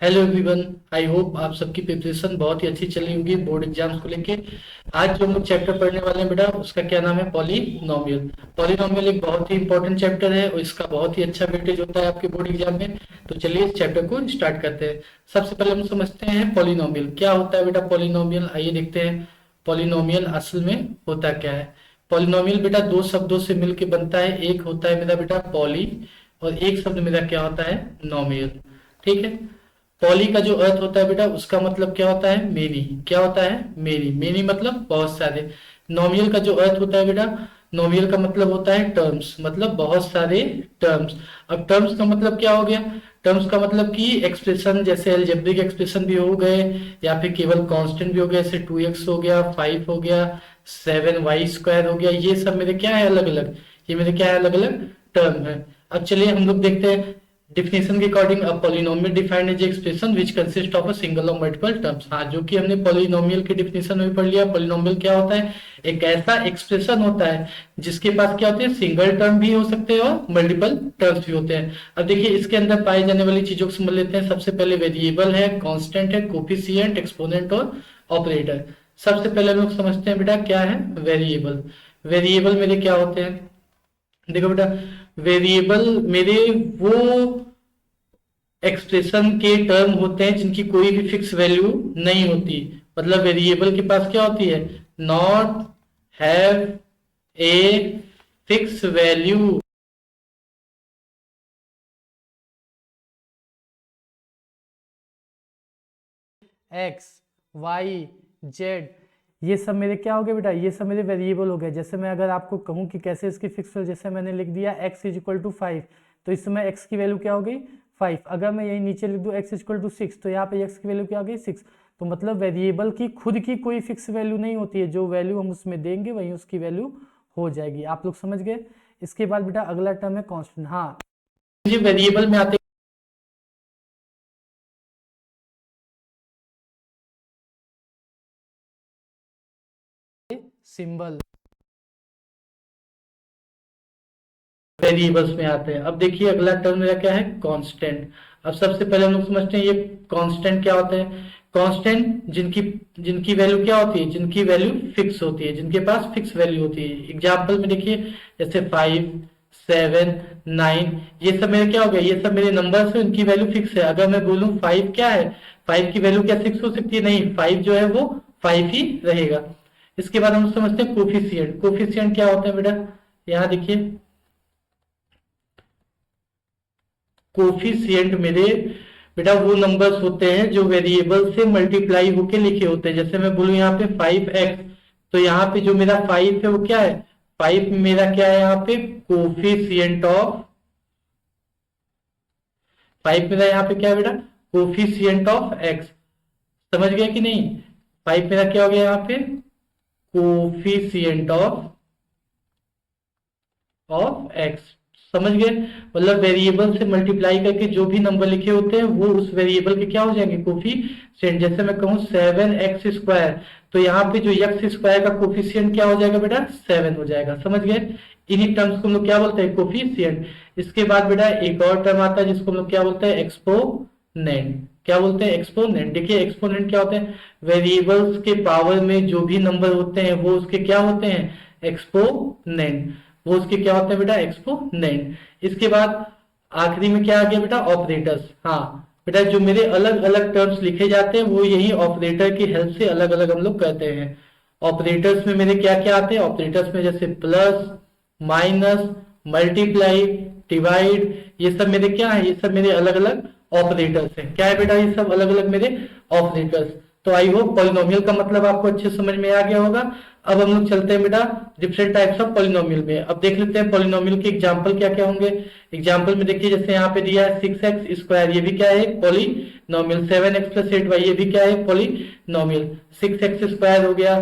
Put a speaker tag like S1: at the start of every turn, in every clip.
S1: Hello everyone. I hope आप सबकी preparation बहुत ही अच्छी चल रही होगी बोर्ड एग्जाम्स को लेके। आज जो हम लोग चैप्टर पढ़ने वाले हैं बेटा, उसका क्या नाम है? पॉलिनोमियल। पॉलिनोमियल एक बहुत ही इंपॉर्टेंट चैप्टर है और इसका बहुत ही अच्छा वेटेज होता है आपके बोर्ड एग्जाम में। तो चलिए इस चैप्टर को स्टार्ट करते हैं। सबसे पहले हम समझते हैं पॉलिनोमियल क्या होता है बेटा। पॉलिनोमियल आइए देखते हैं पॉलिनोमियल असल में होता क्या है। पॉलिनोमियल बेटा दो शब्दों से मिलकर बनता है। एक होता है मेरा बेटा पॉली और एक शब्द मेरा क्या होता है? नोमियल। ठीक है। पॉली का जो अर्थ होता है बेटा, उसका मतलब क्या होता है? मेनी। क्या होता है? मेनी। मेनी मतलब बहुत सारे। नोमियल का जो अर्थ होता है बेटा, नोमियल का मतलब होता है टर्म्स, मतलब बहुत सारे टर्म्स। अब टर्म्स का मतलब क्या हो गया? टर्म्स का मतलब कि एक्सप्रेशन, जैसे अलजेब्रिक एक्सप्रेशन भी हो गए या फिर केवल कांस्टेंट भी हो गए, जैसे 2x हो गया, 5 हो गया, 7y² हो गया। ये सब मेरे क्या है? अलग अलग। ये मेरे क्या है? अलग अलग टर्म है। अब चलिए हम लोग देखते हैं डिफिनेशन के according. A polynomial defined as expression which consist of a single और मल्टीपल टर्म्स। हाँ, जो कि हमने पॉलिनोमियल की डिफिनेशन में पढ़ लिया। पॉलिनोमियल क्या होता है? एक ऐसा एक्सप्रेशन होता है जिसके पास क्या होते हैं? सिंगल टर्म भी हो सकते हैं और मल्टीपल टर्म्स भी होते हैं। अब देखिए इसके अंदर पाई जाने वाली चीजों को समझ लेते हैं। सबसे पहले वेरिएबल है, कांस्टेंट है, कोफिशिएंट, एक्सपोनेंट और ऑपरेटर। सबसे पहले हम लोग समझते हैं बेटा क्या है वेरिएबल। वेरिएबल मेरे क्या होते हैं? देखो बेटा, वेरिएबल मेरे वो एक्सप्रेशन के टर्म होते हैं जिनकी कोई भी फिक्स वैल्यू नहीं होती। मतलब वेरिएबल के पास क्या होती है? Not have a fix value. X, Y, Z, ये सब मेरे क्या हो गए बेटा? ये सब मेरे वेरिएबल हो गए। जैसे मैं अगर आपको कहूं कि कैसे इसकी फिक्स वैल्यू, जैसे मैंने लिख दिया x इज इक्वल टू 5, तो इस समय x की वैल्यू क्या हो गई? 5। अगर मैं यही नीचे लिख दूं x इज इक्वल टू 6, तो यहाँ पे x की वैल्यू क्या हो गई? 6। तो मतलब वेरिएबल की खुद की कोई फिक्स वैल्यू नहीं होती है, जो वैल्यू हम उसमें देंगे वही उसकी वैल्यू हो जाएगी। आप लोग समझ गए। इसके बाद बेटा अगला टर्म है कॉन्स्टेंट। हाँ, वेरिएबल में आते सिंबल वेरिएबल्स में आते हैं। अब देखिए अगला टर्म मेरा क्या है? कांस्टेंट। अब सबसे पहले हम लोग समझते हैं ये कांस्टेंट क्या होते हैं। कांस्टेंट जिनकी जिनकी वैल्यू क्या होती है? जिनकी वैल्यू फिक्स होती है, जिनके पास फिक्स वैल्यू होती है। एग्जाम्पल में देखिए जैसे 5, 7, 9, ये सब मेरे क्या हो गए? ये सब मेरे नंबर्स हैं, इनकी वैल्यू फिक्स है। अगर मैं बोलूं 5 क्या है, 5 की वैल्यू क्या फिक्स हो सकती है? नहीं, 5 जो है वो 5 ही रहेगा। इसके बाद हम समझते हैं कोफिशिएंट। कोफिशिएंट क्या होता है बेटा? यहाँ देखिए कोफिशिएंट मेरे बेटा वो नंबर्स होते हैं जो वेरिएबल से मल्टीप्लाई होके लिखे होते हैं। जैसे मैं बोलूं यहाँ पे 5x, तो यहाँ पे जो मेरा 5 है वो क्या है? 5 मेरा क्या है यहाँ पे? कोफिशिएंट ऑफ 5 मेरा यहाँ पे क्या है बेटा? Coefficient of x। समझ गया कि नहीं? 5 मेरा क्या हो गया यहाँ पे? Coefficient of x. समझ गए? मतलब वेरिएबल से मल्टीप्लाई करके जो भी नंबर लिखे होते हैं वो उस वेरिएबल के क्या हो जाएंगे? कोफिशिएंट। जैसे मैं कहूँ 7x², तो यहाँ पे जो x² का कोफिशिएंट क्या हो जाएगा बेटा? 7 हो जाएगा। समझ गए? इन्हीं टर्म्स को हम लोग क्या बोलते हैं? कोफिशिएंट। इसके बाद बेटा एक और टर्म आता है जिसको हम लोग क्या बोलते हैं? एक्सपोनेंट। क्या बोलते हैं? एक्सपोनेंट। देखिए एक्सपोनेंट क्या होते हैं? वेरिएबल्स के पावर में जो भी नंबर होते हैं वो उसके क्या होते हैं? एक्सपोनेंट। वो उसके क्या होते हैं बेटा? एक्सपोनेंट। इसके बाद आखिरी में क्या आ गया बेटा? ऑपरेटर्स। हाँ बेटा, जो मेरे अलग अलग टर्म्स लिखे जाते हैं वो यही ऑपरेटर की हेल्प से अलग अलग हम लोग कहते हैं। ऑपरेटर्स में मेरे क्या क्या आते हैं? ऑपरेटर्स में जैसे प्लस, माइनस, मल्टीप्लाई, डिवाइड, ये सब मेरे क्या है? ये सब मेरे अलग अलग ऑपरेटर्स हैं। क्या है बेटा? ये सब अलग अलग मेरे ऑपरेटर्स। तो आई होप पॉलिनोमियल का मतलब आपको अच्छे समझ में आ गया होगा। अब हम लोग चलते हैं बेटा डिफरेंट टाइप्स ऑफ पॉलिनोमियल में। अब देख लेते हैं पॉलिनोमियल के एग्जांपल क्या क्या होंगे। एग्जांपल में देखिए जैसे यहाँ पे दिया है 6x², ये भी क्या है? पॉलिनोमियल। 7x+8y, ये भी क्या है? पॉलिनोमियल। 6x² हो गया,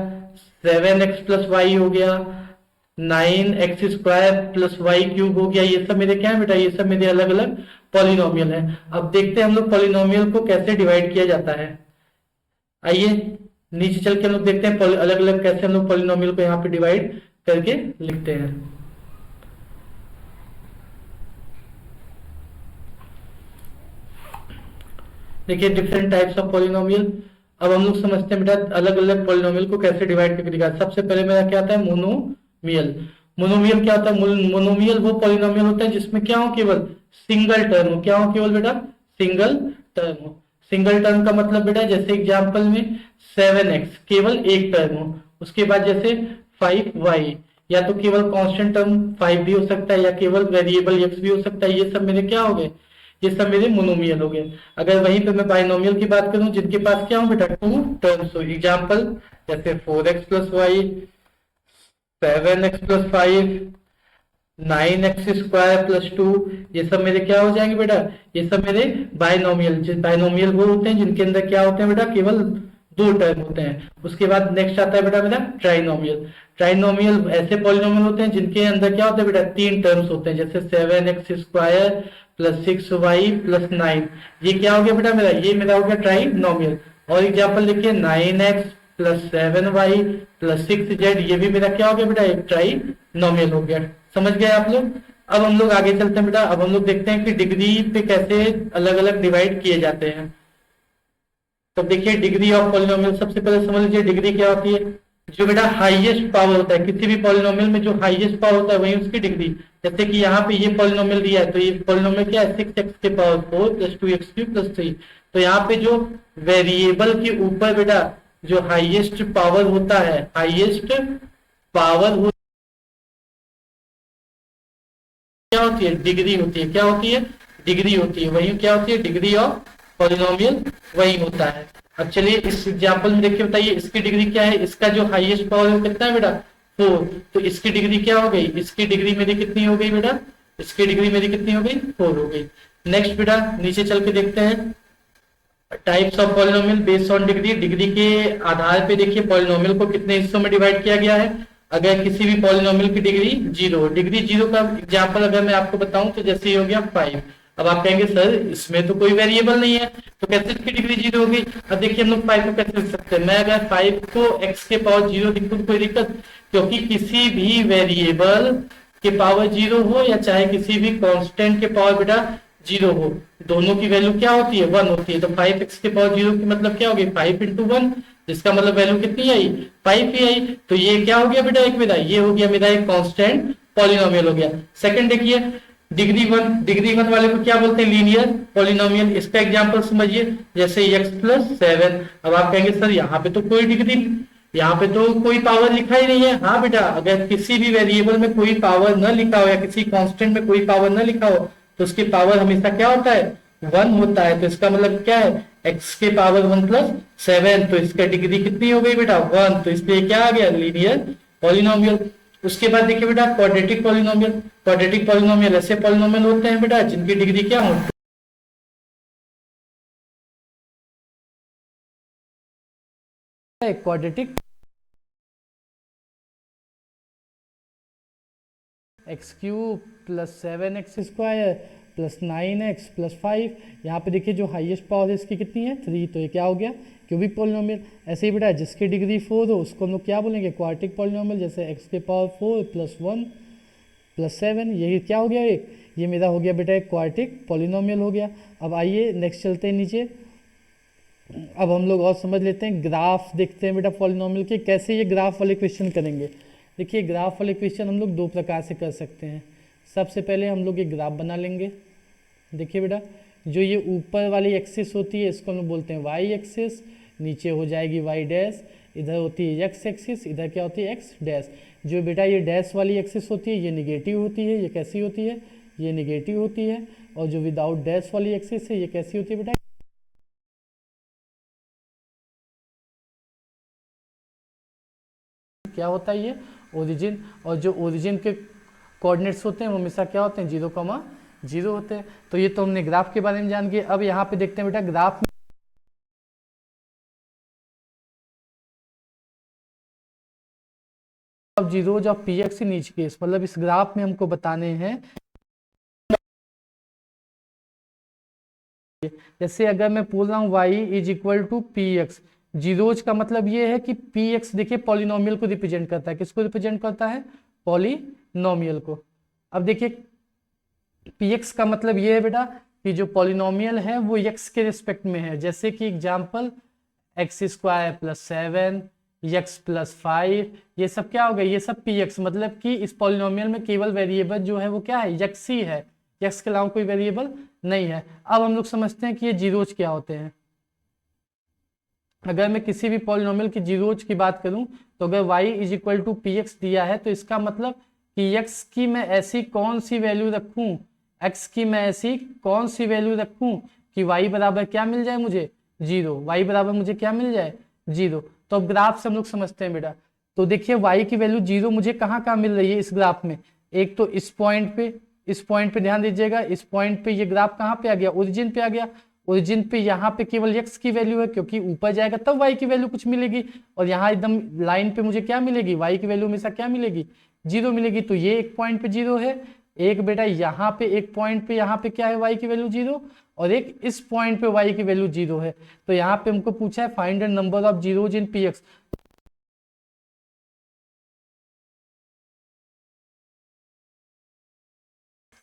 S1: 7x+y हो गया, 9x² + y³ हो गया। ये सब मेरे क्या है बेटा? ये सब मेरे अलग अलग पॉलिनोमियल है। अब देखते हैं हम लोग पॉलिनोमियल को कैसे डिवाइड किया जाता है। आइए नीचे चल के हम लोग देखते हैं अलग अलग कैसे हम लोग पॉलिनोमियल को यहाँ पे डिवाइड करके लिखते हैं। देखिए डिफरेंट टाइप्स ऑफ पॉलिनोमियल। अब हम लोग समझते हैं बेटा अलग अलग पॉलिनोमियल को कैसे डिवाइड करके दिखा। सबसे पहले मेरा क्या आता है, मोनोमियल। मोनोमियल क्या होता है, मोनोमियल वो पॉलिनोमियल होता है जिसमें क्या हो, केवल सिंगल टर्म हो। क्या हो, केवल बेटा सिंगल टर्म हो। सिंगल टर्म का मतलब बेटा जैसे एग्जांपल में 7x केवल एक टर्म हो। उसके बाद जैसे 5y, या तो केवल कांस्टेंट टर्म 5 भी हो सकता है या केवल वेरिएबल x भी हो सकता है। ये सब मेरे क्या हो गए, ये सब मेरे मोनोमियल हो गए। अगर वहीं पे मैं बाइनोमियल की बात करूं जिनके पास क्या हो बेटा, टू टर्म्स हो। एग्जांपल जैसे 4x plus Y, 7x plus 5, 9x square plus 2, ये सब मेरे क्या हो जाएंगे बेटा, ये सब मेरे बाइनोमियल। बाइनोमियल वो होते हैं जिनके अंदर क्या होते हैं बेटा, केवल दो टर्म होते हैं। उसके बाद नेक्स्ट आता है बेटा मेरा ट्राइनोमियल। ट्राइनोमियल ऐसे पॉलिनोमियल होते हैं जिनके अंदर क्या होता है बेटा, तीन टर्म्स होते हैं। जैसे 7x square plus 6y plus 9, ये क्या हो गया बेटा मेरा, ये मेरा हो गया ट्राइनोमियल। और एग्जाम्पल देखिए 9x plus 7y plus 6z, ये भी मेरा क्या हो गया बेटा, एक ट्राइनोमियल हो गया। समझ गए आप लोग। अब हम लोग आगे चलते हैं बेटा। अब हम लोग देखते हैं कि डिग्री पे कैसे अलग अलग डिवाइड किए जाते हैं। तो देखिए डिग्री ऑफ पॉलिनोमियल, सबसे पहले समझ लीजिए डिग्री क्या होती है। जो बेटा हाईएस्ट पावर होता है किसी भी पॉलिनोमियल में, जो हाईएस्ट पावर होता है वही उसकी डिग्री। जैसे कि यहाँ पे ये पॉलिनोमियल दिया है, तो ये पॉलिनोमियल क्या है, 6x के power 4 plus 2x cube plus 3। तो यहाँ पे जो वेरिएबल के ऊपर बेटा जो हाईएस्ट पावर होता है, हाईएस्ट पावर क्या होती है, डिग्री होती है। क्या होती है, डिग्री होती है। वही क्या होती है, डिग्री ऑफ पॉलिनोमियल वही होता है। अब चलिए इस एग्जांपल में देखिए, बताइए इसकी डिग्री क्या है। इसका जो हाईएस्ट पावर है कितना है बेटा, 4। तो इसकी डिग्री क्या हो गई, इसकी डिग्री मेरी कितनी हो गई बेटा, इसकी डिग्री मेरी कितनी हो गई, 4 हो गई। नेक्स्ट बेटा नीचे चल के देखते हैं types of polynomial based on degree. Degree के आधार पे देखिए पॉलिनोमियल को कितने हिस्सों में डिवाइड किया गया है। अगर किसी भी पॉलिनोमियल की डिग्री 0, डिग्री 0 का एग्जांपल अगर मैं आपको बताऊं तो जैसे ये हो गया 5। अब आप कहेंगे सर इसमें तो कोई वेरिएबल नहीं है, तो कैसे इसकी डिग्री 0 हो गई। अब देखिए हम लोग 5 को कैसे लिख सकते हैं। मैं अगर 5 को x के पावर 0 लिखूं तो कोई दिक्कत, क्योंकि किसी भी वेरिएबल के पावर 0 हो या चाहे किसी भी कांस्टेंट के पावर बेटा 0 हो, दोनों की वैल्यू क्या होती है, 1 होती है। तो 5x के पावर 0 की मतलब क्या होगी, 5 इंटू 1, जिसका मतलब वैल्यू कितनी आई, 5 ही आई। तो ये क्या हो गया बेटा, एक मेरा ये हो गया मेरा एक कांस्टेंट पॉलिनोमियल हो गया। सेकंड देखिए डिग्री 1 वाले को क्या बोलते हैं, लीनियर पॉलिनोमियल। इसका एग्जांपल समझिए जैसे x प्लस 7। अब आप कहेंगे सर यहाँ पे तो कोई डिग्री, यहाँ पे तो कोई पावर लिखा ही नहीं है। हाँ बेटा, अगर किसी भी वेरिएबल में कोई पावर न लिखा हो या किसी कांस्टेंट में कोई पावर न लिखा हो तो उसकी पावर हमेशा क्या होता है, 1 होता है। तो इसका मतलब क्या है, x के पावर 1 प्लस 7, तो इसका डिग्री कितनी हो गई बेटा, 1। तो इसलिए क्या आ गया, लीनियर पॉलिनोमियल। उसके बाद देखिए बेटा क्वाड्रेटिक पॉलिनोमियल। क्वाड्रेटिक पॉलिनोमियल ऐसे पॉलिनोमियल होते हैं बेटा जिनकी डिग्री क्या हो, quadratic x cube plus 7x square plus 9x plus 5। यहाँ पे देखिए जो हाईएस्ट पावर है इसकी कितनी है, 3। तो ये क्या हो गया, क्यूबिक पॉलिनोमियल। ऐसे ही बेटा जिसकी डिग्री 4 हो उसको हम लोग क्या बोलेंगे, क्वाड्रेटिक पॉलिनोमियल। जैसे x के पावर 4 प्लस 1 प्लस 7, यही क्या हो गया, एक ये मेरा हो गया बेटा एक क्वाड्रेटिक पॉलिनोमियल हो गया। अब आइए नेक्स्ट चलते हैं नीचे। अब हम लोग और समझ लेते हैं, ग्राफ देखते हैं बेटा पॉलिनोमियल के, कैसे ये ग्राफ वाले क्वेश्चन करेंगे। देखिए ग्राफ वाले क्वेश्चन हम लोग दो प्रकार से कर सकते हैं। सबसे पहले हम लोग एक ग्राफ बना लेंगे। देखिए बेटा जो ये ऊपर वाली एक्सिस होती है इसको हम लोग बोलते हैं वाई एक्सिस, नीचे हो जाएगी वाई डैश, इधर होती है एक्स एक्सिस, इधर क्या होती है एक्स डैश। जो बेटा ये डैश वाली एक्सिस होती है ये निगेटिव होती है। ये कैसी होती है, ये निगेटिव होती है। और जो विदाउट डैश वाली एक्सिस है ये कैसी होती है बेटा, क्या होता है ये ओरिजिन। और जो ओरिजिन के कोऑर्डिनेट्स होते हैं वो हमेशा क्या होते हैं, 0,0 होते हैं। तो ये तो हमने ग्राफ के बारे में जान गए। अब यहाँ पे देखते हैं बेटा ग्राफ में अब zeros of P x in each case, मतलब इस ग्राफ में हमको बताने हैं। जैसे अगर मैं बोल रहा हूँ y is equal to P X, zeros का मतलब ये है कि पी एक्स देखिए पॉलिनोमियल को रिप्रेजेंट करता है। किसको रिप्रेजेंट करता है, पॉलिनोमियल को। अब देखिए पी एक्स का मतलब ये है बेटा कि जो पॉलिनोमियल है वो x के रिस्पेक्ट में है, जैसे कि एग्जाम्पल x² + 7, x + 5, ये सब क्या हो गया, ये सब px, मतलब कि इस पॉलिनोमियल में केवल वेरिएबल जो है वो क्या है, x ही है, x के अलावा कोई वेरिएबल नहीं है। अब हम लोग समझते हैं कि ये जीरोज क्या होते हैं। अगर मैं किसी भी पॉलिनोमियल की जीरोज की बात करूं तो अगर y = px दिया है तो इसका मतलब कि x की मैं ऐसी कौन सी वैल्यू रखूं, x की मैं ऐसी कौन सी वैल्यू रखूं कि y बराबर क्या मिल जाए मुझे, 0, y बराबर मुझे क्या मिल जाए, 0। तो अब ग्राफ से हम लोग समझते हैं बेटा। तो देखिए y की वैल्यू 0 मुझे कहाँ कहाँ मिल रही है इस ग्राफ में, एक तो इस पॉइंट पे ध्यान दीजिएगा, इस पॉइंट पे ये ग्राफ कहाँ पे आ गया, ओरिजिन पे आ गया। ओरिजिन पे यहाँ पे केवल x की वैल्यू है, क्योंकि ऊपर जाएगा तब y की वैल्यू कुछ मिलेगी, और यहाँ एकदम लाइन पे मुझे क्या मिलेगी, y की वैल्यू हमेशा क्या मिलेगी, 0 मिलेगी। तो ये एक पॉइंट पे 0 है, एक बेटा यहाँ पे एक पॉइंट पे यहाँ पे क्या है, y की वैल्यू 0, और एक इस पॉइंट पे y की वैल्यू 0 है। तो यहाँ पे हमको पूछा है find the number of zeros in px।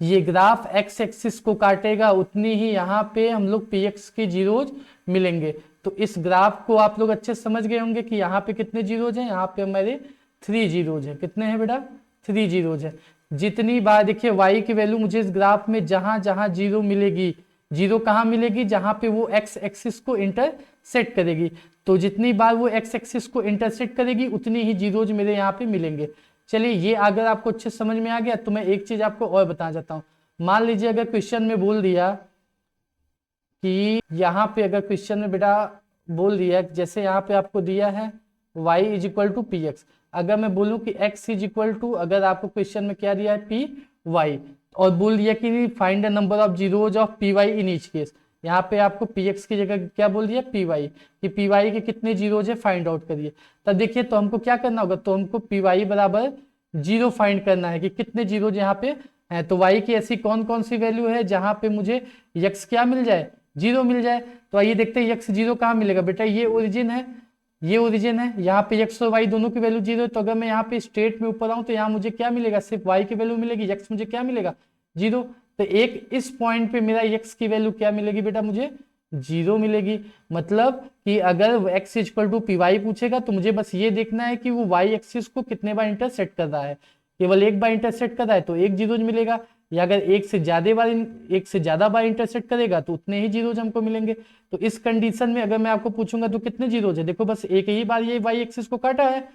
S1: ये ग्राफ x एक्सिस को काटेगा, उतनी ही यहाँ पे हम लोग px की जीरोज मिलेंगे। तो इस ग्राफ को आप लोग अच्छे समझ गए होंगे कि यहाँ पे कितने जीरोज हैं, यहाँ पे हमारे 3 जीरोज हैं। कितने हैं बेटा, 3 जीरोज है। जितनी बार देखिए y की वैल्यू मुझे इस ग्राफ में जहां जहां जीरो मिलेगी, जीरो कहाँ मिलेगी, जहां पे वो x एक्सिस को इंटरसेक्ट करेगी। तो जितनी बार वो x एक्सिस को इंटरसेक्ट करेगी उतनी ही जीरोज मेरे यहाँ पे मिलेंगे। चलिए ये अगर आपको अच्छे समझ में आ गया तो मैं एक चीज आपको और बताना चाहता हूँ। मान लीजिए अगर क्वेश्चन में बोल दिया कि यहाँ पे अगर क्वेश्चन में बेटा बोल दिया, जैसे यहाँ पे आपको दिया है y = px, अगर मैं बोलूँ कि x = अगर आपको क्वेश्चन में क्या दिया है py, और बोल दिया कि find the number of zeros of py in each case, यहाँ पे आपको px की जगह क्या बोल दिया py, कि py के कितने जीरोज है फाइंड आउट करिए। तब देखिए तो हमको क्या करना होगा, तो हमको py = 0 फाइंड करना है कि कितने जीरोज यहाँ पे है। तो y की ऐसी कौन कौन सी वैल्यू है जहां पे मुझे x क्या मिल जाए, 0 मिल जाए। तो आइए देखते हैं x 0 कहाँ मिलेगा। बेटा ये ओरिजिन है, ये ओरिजिन है, यहाँ पे x और y दोनों की वैल्यू 0 है। तो अगर मैं यहाँ पे स्ट्रेट में ऊपर आऊं तो यहाँ मुझे क्या मिलेगा, सिर्फ y की वैल्यू मिलेगी, x मुझे क्या मिलेगा, 0। तो एक इस पॉइंट पे मेरा x की वैल्यू क्या मिलेगी बेटा, मुझे 0 मिलेगी। मतलब कि अगर x = py पूछेगा तो मुझे बस ये देखना है कि वो y एक्सिस को कितने बार इंटरसेक्ट कर रहा है, केवल एक बार इंटरसेक्ट कर रहा है तो एक जीरोज मिलेगा, या अगर एक से ज्यादा बार इंटरसेक्ट करेगा तो उतने ही जीरोज हमको मिलेंगे। तो इस कंडीशन में अगर मैं आपको पूछूंगा तो कितने जीरोज है, देखो बस एक ही बार ये y एक्सिस को काटा है,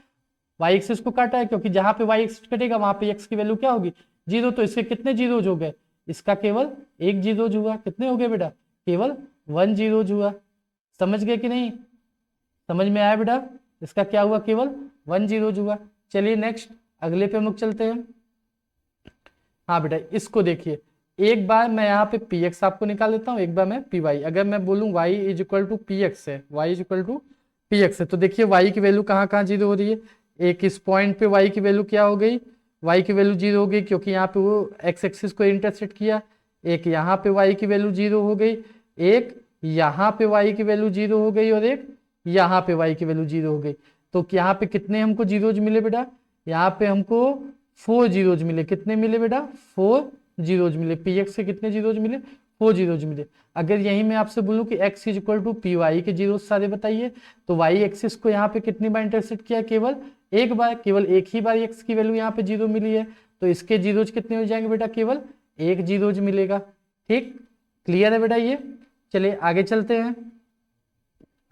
S1: y एक्सिस को काटा है, क्योंकि जहां पे y एक्सिस कटेगा वहां पे x की वैल्यू क्या होगी, 0। तो इसके कितने जीरोज हो गए, इसका केवल एक जीरोज हुआ। कितने हो गए बेटा, केवल 1 जीरोज हुआ। समझ गए कि नहीं, समझ में आया बेटा, इसका क्या हुआ, केवल 1 जीरोज हुआ। चलिए नेक्स्ट अगले पे हम लोग चलते हैं। हाँ बेटा इसको देखिए, एक बार मैं यहाँ पे px आपको निकाल लेता हूँ, एक बार मैं py। अगर मैं बोलूँ y = px है, y = px है, तो देखिए y की वैल्यू कहाँ कहाँ 0 हो रही है। एक इस पॉइंट पे y की वैल्यू क्या हो गई, y की वैल्यू 0 हो गई, क्योंकि यहाँ पे वो x एक्सिस को इंटरसेक्ट किया। एक यहाँ पे y की वैल्यू 0 हो गई, एक यहाँ पे y की वैल्यू 0 हो गई, और एक यहाँ पे y की वैल्यू 0 हो गई। तो यहाँ पे कितने हमको जीरोज मिले बेटा, यहाँ पे हमको 4 जीरोज मिले। कितने मिले बेटा, 4 जीरोज मिले। px के कितने जीरोज मिले, 4 जीरोज मिले। अगर यही मैं आपसे बोलूं कि x = py के जीरोज सारे बताइए, तो y एक्सिस को यहाँ पे कितनी बार इंटरसेक्ट किया, केवल एक बार, केवल एक ही बार x की वैल्यू यहाँ पे 0 मिली है। तो इसके जीरोज कितने हो जाएंगे बेटा, केवल 1 जीरोज मिलेगा। ठीक, क्लियर है बेटा ये। चलिए आगे चलते हैं।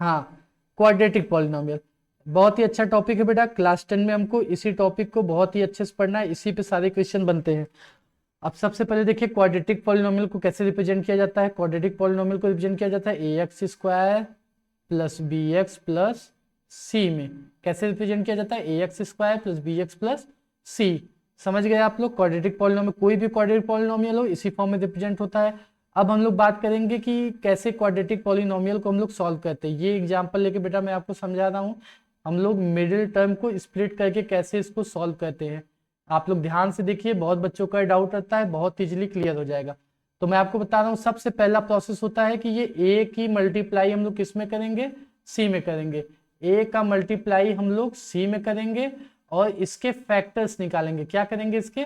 S1: हाँ, क्वाड्रेटिक पॉलिनोमियल बहुत ही अच्छा टॉपिक है बेटा, क्लास 10 में हमको इसी टॉपिक को बहुत ही अच्छे से पढ़ना है, इसी पे सारे क्वेश्चन बनते हैं। अब सबसे पहले देखिए क्वाड्रेटिक पॉलिनोमियल को कैसे रिप्रेजेंट किया जाता है। क्वाड्रेटिक पॉलिनोमियल को रिप्रेजेंट किया जाता है ax² + bx + c में। कैसे रिप्रेजेंट किया जाता है, ax² + bx + c। समझ गए आप लोग, क्वाड्रेटिक पॉलिनोमियल, कोई भी क्वाड्रेटिक पॉलिनोमियल हो इसी फॉर्म में रिप्रेजेंट होता है। अब हम लोग बात करेंगे कि कैसे क्वाड्रेटिक पॉलिनोमियल को हम लोग सॉल्व करते हैं। ये एग्जांपल लेके बेटा मैं आपको समझा रहा हूँ, हम लोग मिडिल टर्म को स्प्लिट करके कैसे इसको सॉल्व करते हैं। आप लोग ध्यान से देखिए, बहुत बच्चों का डाउट रहता है, बहुत इजीली क्लियर हो जाएगा। तो मैं आपको बता रहा हूँ, सबसे पहला प्रोसेस होता है कि ये a की मल्टीप्लाई हम लोग किस में करेंगे, c में करेंगे। a का मल्टीप्लाई हम लोग c में करेंगे और इसके फैक्टर्स निकालेंगे। क्या करेंगे, इसके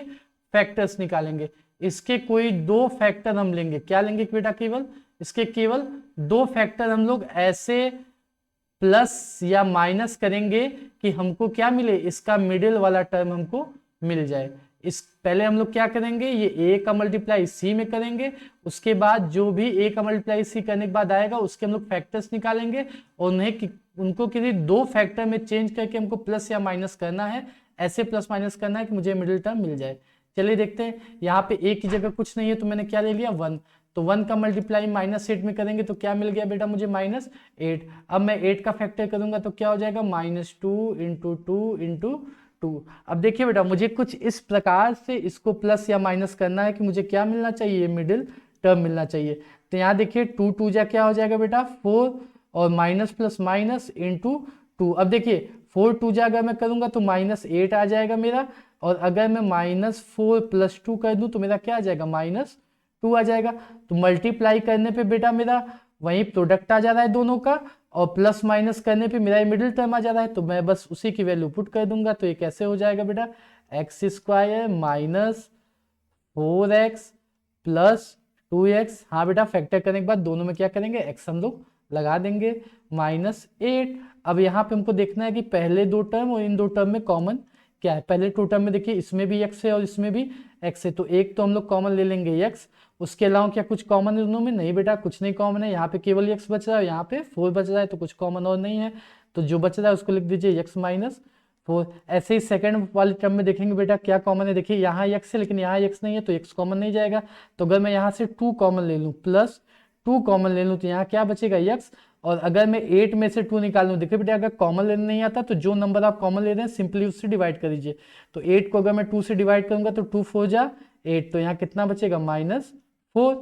S1: फैक्टर्स निकालेंगे। इसके कोई दो फैक्टर हम लेंगे। क्या लेंगे बेटा? केवल इसके केवल दो फैक्टर हम लोग ऐसे प्लस या माइनस करेंगे कि हमको क्या मिले, इसका मिडिल वाला टर्म हमको मिल जाए। इस पहले हम लोग क्या करेंगे, ये ए का मल्टीप्लाई सी में करेंगे, उसके बाद जो भी ए का मल्टीप्लाई सी करने के बाद आएगा उसके हम लोग फैक्टर्स निकालेंगे और उनको किसी दो फैक्टर में चेंज करके हमको प्लस या माइनस करना है, ऐसे प्लस माइनस करना है कि मुझे मिडिल टर्म मिल जाए। चलिए देखते हैं, यहाँ पे ए की जगह कुछ नहीं है तो मैंने क्या ले लिया, 1। तो 1 का मल्टीप्लाई -8 में करेंगे तो क्या मिल गया बेटा मुझे, -8। अब मैं 8 का फैक्टर करूंगा तो क्या हो जाएगा, -2 इंटू 2 इंटू 2। अब देखिए बेटा, मुझे कुछ इस प्रकार से इसको प्लस या माइनस करना है कि मुझे क्या मिलना चाहिए, मिडिल टर्म मिलना चाहिए। तो यहाँ देखिए 2 2 जा क्या हो जाएगा बेटा 4, और माइनस प्लस माइनस इंटू 2। अब देखिए 4 2 जा अगर मैं करूंगा तो -8 आ जाएगा मेरा, और अगर मैं -4 + 2 कर दूं तो मेरा क्या आ जाएगा, -2 आ जाएगा। तो मल्टीप्लाई करने पे बेटा मेरा वही प्रोडक्ट आ जा रहा है दोनों का, और प्लस माइनस करने पे मेरा मिडिल टर्म आ जा रहा है, तो मैं बस उसी की वैल्यू पुट कर दूंगा। तो ये कैसे हो जाएगा बेटा, x² - 4x + 2x। हाँ बेटा, फैक्टर करने के बाद दोनों में क्या करेंगे, x हम लोग लगा देंगे, -8। अब यहाँ पे हमको देखना है कि पहले दो टर्म और इन दो टर्म में कॉमन क्या है। पहले टू टर्म में देखिए इसमें भी x है और इसमें भी x है, तो एक तो हम लोग कॉमन ले लेंगे x। उसके अलावा क्या कुछ कॉमन है दोनों में, नहीं बेटा कुछ नहीं कॉमन है। यहाँ पे केवल x बच रहा है, यहाँ पे 4 बच रहा है, तो कुछ कॉमन और नहीं है। तो जो बच रहा है उसको लिख दीजिए x - 4। ऐसे ही सेकंड वाले टर्म में देखेंगे बेटा क्या कॉमन है। देखिए यहाँ x है लेकिन यहाँ x नहीं है, तो x कॉमन नहीं जाएगा। तो अगर मैं यहाँ से 2 कॉमन ले लूँ, +2 कॉमन ले लूँ, तो यहाँ क्या बचेगा, x। और अगर मैं 8 में से 2 निकाल लूँ, देखिए बेटा अगर कॉमन लेने नहीं आता तो जो नंबर आप कॉमन ले रहे हैं सिंपली उससे डिवाइड कर दीजिए। तो 8 को अगर मैं 2 से डिवाइड करूंगा तो 2 4 जा 8, तो यहाँ कितना बचेगा, -4।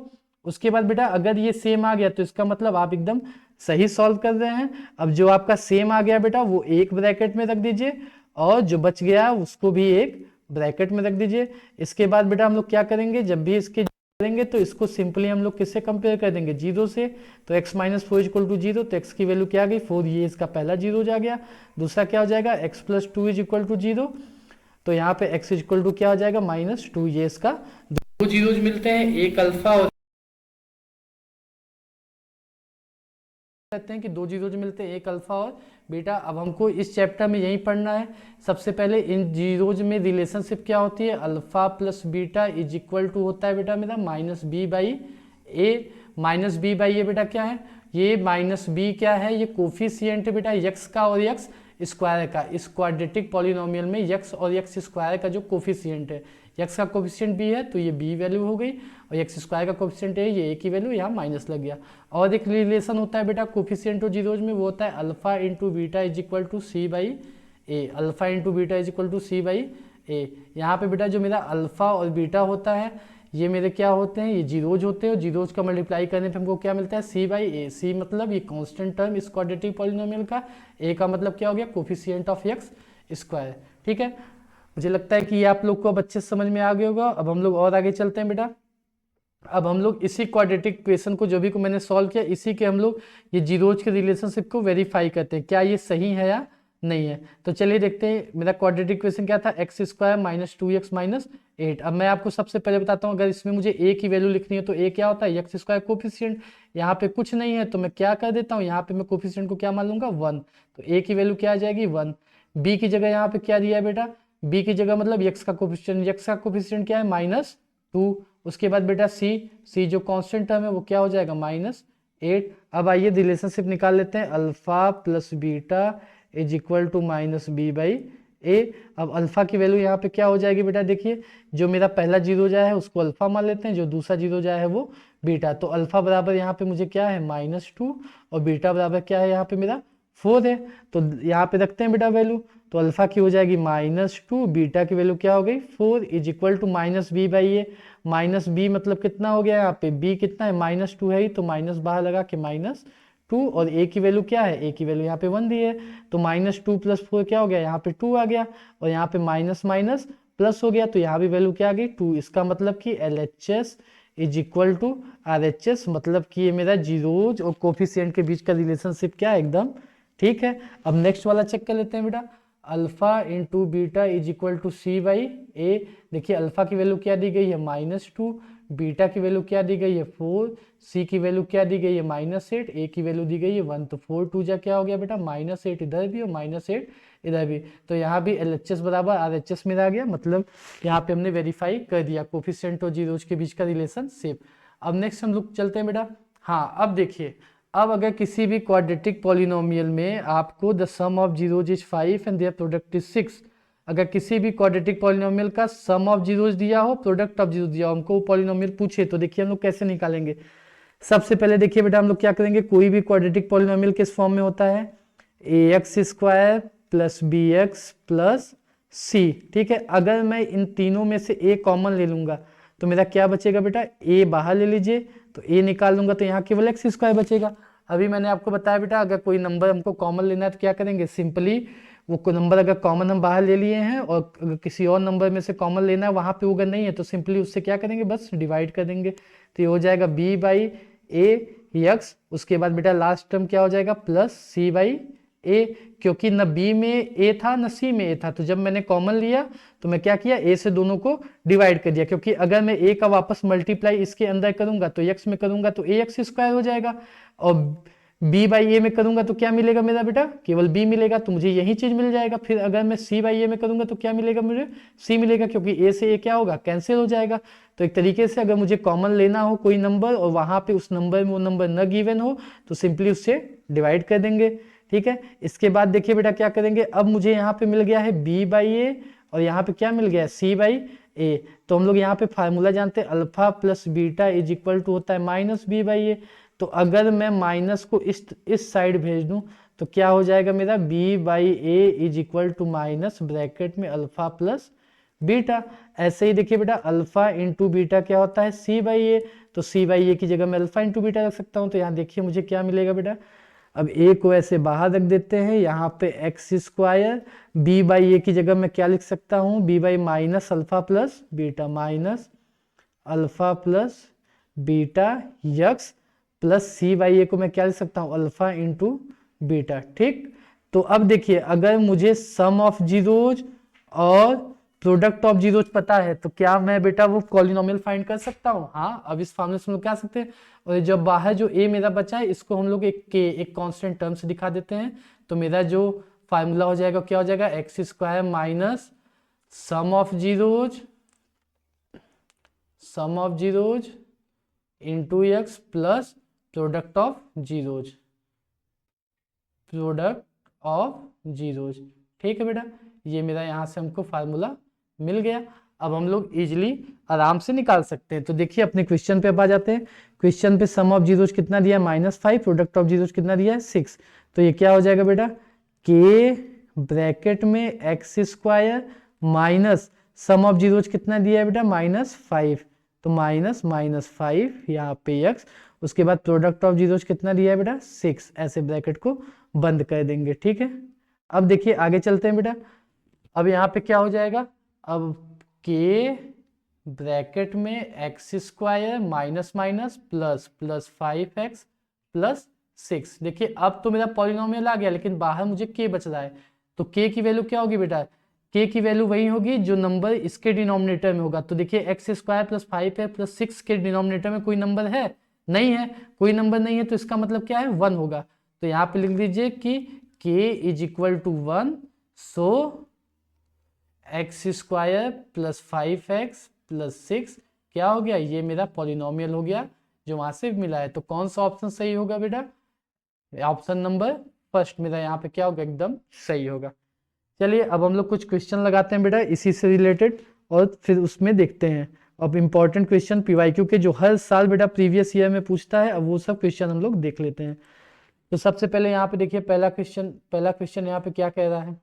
S1: उसके बाद बेटा अगर ये सेम आ गया तो इसका मतलब आप एकदम सही सॉल्व कर रहे हैं। अब जो आपका सेम आ गया बेटा वो एक ब्रैकेट में रख दीजिए, और जो बच गया उसको भी एक ब्रैकेट में रख दीजिए। इसके बाद बेटा हम लोग क्या करेंगे, जब भी इसके करेंगे तो इसको सिंपली हम लोग किससे कंपेयर कर देंगे, 0 से। तो x - 4 = 0, तो x की वैल्यू क्या आ गई, 4। ये इसका पहला 0 जा गया। दूसरा क्या हो जाएगा, x + 2 = 0, तो यहाँ पे x = क्या हो जाएगा, -2। ये इसका दो जीरोज मिलते हैं, एक अल्फा और कहते हैं कि दो जीरोज मिलते हैं, एक अल्फा और बीटा। अब हमको इस चैप्टर में यही पढ़ना है। सबसे पहले इन जीरोज में रिलेशनशिप क्या होती है, अल्फा प्लस बीटा = होता है बेटा मेरा -b/a। -b/a बेटा क्या है, ये -b क्या है, ये कोफिशिएंट है बेटा x का और x स्क्वायर का। इस क्वाड्रेटिक पॉलिनोमियल में x और x स्क्वायर का जो कोफिशिएंट है, x का कोफिशिएंट b है तो ये b वैल्यू हो गई, और x स्क्वायर का कोफिशिएंट है ये a की वैल्यू, यहाँ माइनस लग गया। और एक रिलेशन होता है बेटा कोफिशिएंट और जीरोज में, वो होता है alpha into beta = c/a। Alpha into beta = c/a। यहाँ पे बेटा जो मेरा अल्फा और बीटा होता है ये मेरे क्या होते हैं, ये जीरोज होते हैं, और जीरोज का मल्टीप्लाई करने पे हमको क्या मिलता है, c/a। c मतलब ये कांस्टेंट टर्म इस क्वाड्रेटिक पॉलिनोमियल का, a का मतलब क्या हो गया, कोफिशिएंट ऑफ x स्क्वायर। ठीक है, मुझे लगता है कि ये आप लोग को अब अच्छे से समझ में आ गया होगा। अब हम लोग और आगे चलते हैं बेटा। अब हम लोग इसी क्वाड्रेटिक इक्वेशन को जो भी को मैंने सॉल्व किया, इसी के हम लोग ये जीरोज के रिलेशनशिप को वेरीफाई करते हैं, क्या ये सही है या नहीं है। तो चलिए देखते हैं, मेरा क्वाड्रेटिक इक्वेशन क्या था, x² - 2x - 8। अब मैं आपको सबसे पहले बताता हूँ, अगर इसमें मुझे a की वैल्यू लिखनी है तो a क्या होता है, x² कोफिशिएंट। यहाँ पे कुछ नहीं है तो मैं क्या कर देता हूँ, यहाँ पे मैं कोफिशिएंट को क्या मान लूंगा, 1। तो a की वैल्यू क्या आ जाएगी, 1। b की जगह यहाँ पे क्या दिया है बेटा, b की जगह मतलब x का कोफिशिएंट क्या है, -2। उसके बाद बेटा c जो कांस्टेंट टर्म है वो क्या हो जाएगा, -8। अब आइए रिलेशनशिप निकाल लेते हैं, अल्फा प्लस बीटा = -b/a। अब अल्फा की वैल्यू यहाँ पे क्या हो जाएगी बेटा, देखिए जो मेरा पहला जीरो जाए है उसको अल्फा मान लेते हैं, जो दूसरा जीरो जाए है वो बीटा। तो अल्फा बराबर यहाँ पे मुझे क्या है, -2, और बीटा बराबर क्या है यहाँ पे मेरा 4 है। तो यहाँ पे रखते हैं बेटा वैल्यू, तो अल्फा की हो जाएगी -2, बीटा की वैल्यू क्या हो गई 4 = -b/a। -b मतलब कितना हो गया, यहाँ पे b कितना है, -2 है ही, तो माइनस बाहर लगा के -2, और a की वैल्यू क्या है, a की वैल्यू यहाँ पे 1 दी है, तो -2 + 4 क्या हो गया, यहाँ पे 2 आ गया, और यहाँ पे माइनस माइनस प्लस हो गया, तो यहाँ भी वैल्यू क्या आ गई, 2। इसका मतलब कि LHS = RHS, मतलब कि ये मेरा जीरोज और कोफिशिएंट के बीच का रिलेशनशिप क्या है, एकदम ठीक है। अब नेक्स्ट वाला चेक कर लेते हैं बेटा। Alpha into beta is equal to C by A. देखिए अल्फा की वैल्यू क्या दी गई है -2, बीटा की वैल्यू क्या दी गई है 4, सी की वैल्यू क्या दी गई है -8, ए की वैल्यू दी गई है 1। तो 4 2 जा क्या हो गया बेटा -8 इधर भी और -8 इधर भी। तो यहाँ भी LHS बराबर RHS में आ गया, मतलब यहाँ पे हमने वेरीफाई कर दिया कोफिशिएंट और जीरोज के बीच का रिलेशनशिप। अब नेक्स्ट हम लोग चलते हैं बेटा। हाँ अब देखिए, अब अगर किसी भी क्वाड्रेटिक पॉलिनोमियल में आपको the sum of zeros is 5 and their product is 6, अगर किसी भी क्वाड्रेटिक पॉलिनोमियल का सम ऑफ जीरोज दिया हो, प्रोडक्ट ऑफ जीरोज दिया हो, हमको पॉलिनोमियल पूछे, तो देखिए हम लोग कैसे निकालेंगे। सबसे पहले देखिए बेटा हम लोग क्या करेंगे, कोई भी क्वाड्रेटिक पॉलिनोमियल किस फॉर्म में होता है, ax² plus bx plus c। ठीक है, अगर मैं इन तीनों में से a कॉमन ले लूंगा तो मेरा क्या बचेगा बेटा, a बाहर ले लीजिए तो a निकाल लूंगा तो यहाँ केवल x² बचेगा। अभी मैंने आपको बताया बेटा अगर कोई नंबर हमको कॉमन लेना है तो क्या करेंगे, सिंपली वो नंबर अगर कॉमन हम बाहर ले लिए हैं और अगर किसी और नंबर में से कॉमन लेना है वहां पे वो अगर नहीं है तो सिंपली उससे क्या करेंगे, बस डिवाइड कर देंगे। तो ये हो जाएगा b बाई ए यक्स, उसके बाद बेटा लास्ट टर्म क्या हो जाएगा प्लस सी बाई ए, क्योंकि न b में a था न c में a था, तो जब मैंने कॉमन लिया तो मैं क्या किया, a से दोनों को डिवाइड कर दिया, क्योंकि अगर मैं a का वापस मल्टीप्लाई इसके अंदर करूंगा तो x में करूंगा तो ax² हो जाएगा, और b बाई ए में करूंगा तो क्या मिलेगा मेरा बेटा, केवल b मिलेगा, तो मुझे यही चीज मिल जाएगा। फिर अगर मैं c बाई ए में करूंगा तो क्या मिलेगा, मुझे c मिलेगा, क्योंकि a से a क्या होगा, कैंसिल हो जाएगा। तो एक तरीके से अगर मुझे कॉमन लेना हो कोई नंबर और वहां पे उस नंबर में वो नंबर न गिवन हो तो सिंपली उससे डिवाइड कर देंगे। ठीक है, इसके बाद देखिए बेटा क्या करेंगे, अब मुझे यहाँ पे मिल गया है b बाई ए और यहाँ पे क्या मिल गया है c बाई ए। तो हम लोग यहाँ पे फार्मूला जानते हैं, alpha plus beta is equal to होता है माइनस b बाई ए। तो अगर मैं माइनस को इस साइड भेज दूं तो क्या हो जाएगा मेरा, b by A is equal to minus bracket में अल्फा प्लस बीटा। ऐसे ही देखिए बेटा अल्फा इंटू बीटा क्या होता है, c बाई ए, तो c बाई ए की जगह मैं अल्फा इंटू बीटा रख सकता हूँ। तो यहाँ देखिए मुझे क्या मिलेगा बेटा, अब a को ऐसे बाहर रख देते हैं, यहाँ पे x², b बाई ए की जगह मैं क्या लिख सकता हूँ, b by minus alpha plus beta, minus alpha plus beta x plus c by A को मैं क्या लिख सकता हूँ, अल्फा इंटू बीटा। ठीक, तो अब देखिए अगर मुझे सम ऑफ जीरोज और प्रोडक्ट ऑफ जीरोज पता है तो क्या मैं बेटा वो पॉलिनोमियल फाइंड कर सकता हूँ। हाँ, अब इस फॉर्मूले से हम लोग क्या सकते हैं, और जब बाहर जो a मेरा बचा है इसको हम लोग एक कांस्टेंट टर्म से दिखा देते हैं, तो मेरा जो फार्मूला हो जाएगा क्या हो जाएगा, x² minus sum of zeros into x plus product of zeros. ठीक है बेटा, ये मेरा यहाँ से हमको फार्मूला मिल गया। अब हम लोग इजिली आराम से निकाल सकते हैं। तो देखिए अपने क्वेश्चन पे अब आ जाते हैं। क्वेश्चन पे सम ऑफ जीरोज कितना दिया है, -5, प्रोडक्ट ऑफ जीरोज कितना दिया है 6। तो ये क्या हो जाएगा बेटा, के ब्रैकेट में x² minus sum of zeros कितना दिया है बेटा, -5, तो -5 यहाँ पे x, उसके बाद प्रोडक्ट ऑफ जीरोज कितना दिया है बेटा 6, ऐसे ब्रैकेट को बंद कर देंगे। ठीक है, अब देखिए आगे चलते हैं बेटा। अब यहाँ पे क्या हो जाएगा, अब के ब्रैकेट में x² minus minus plus plus 5x plus 6। देखिए अब तो मेरा पॉलिनोमियल आ गया, लेकिन बाहर मुझे k बच रहा है, तो k की वैल्यू क्या होगी बेटा, k की वैल्यू वही होगी जो नंबर इसके डिनोमिनेटर में होगा। तो देखिए x² प्लस 5 है प्लस 6 के डिनोमिनेटर में कोई नंबर है, नहीं है, कोई नंबर नहीं है, तो इसका मतलब क्या है, 1 होगा। तो यहाँ पे लिख दीजिए कि k is equal to 1, so x² plus 5x plus 6 क्या हो गया, ये मेरा पॉलिनोमियल हो गया जो वहां से मिला है। तो कौन सा ऑप्शन सही होगा बेटा, ऑप्शन नंबर फर्स्ट मेरा यहाँ पे क्या होगा, एकदम सही होगा। चलिए अब हम लोग कुछ क्वेश्चन लगाते हैं बेटा इसी से रिलेटेड, और फिर उसमें देखते हैं। अब इंपॉर्टेंट क्वेश्चन पीवाईक्यू के जो हर साल बेटा प्रीवियस ईयर में पूछता है, अब वो सब क्वेश्चन हम लोग देख लेते हैं। तो सबसे पहले यहाँ पे देखिए पहला क्वेश्चन यहाँ पे क्या कह रहा है,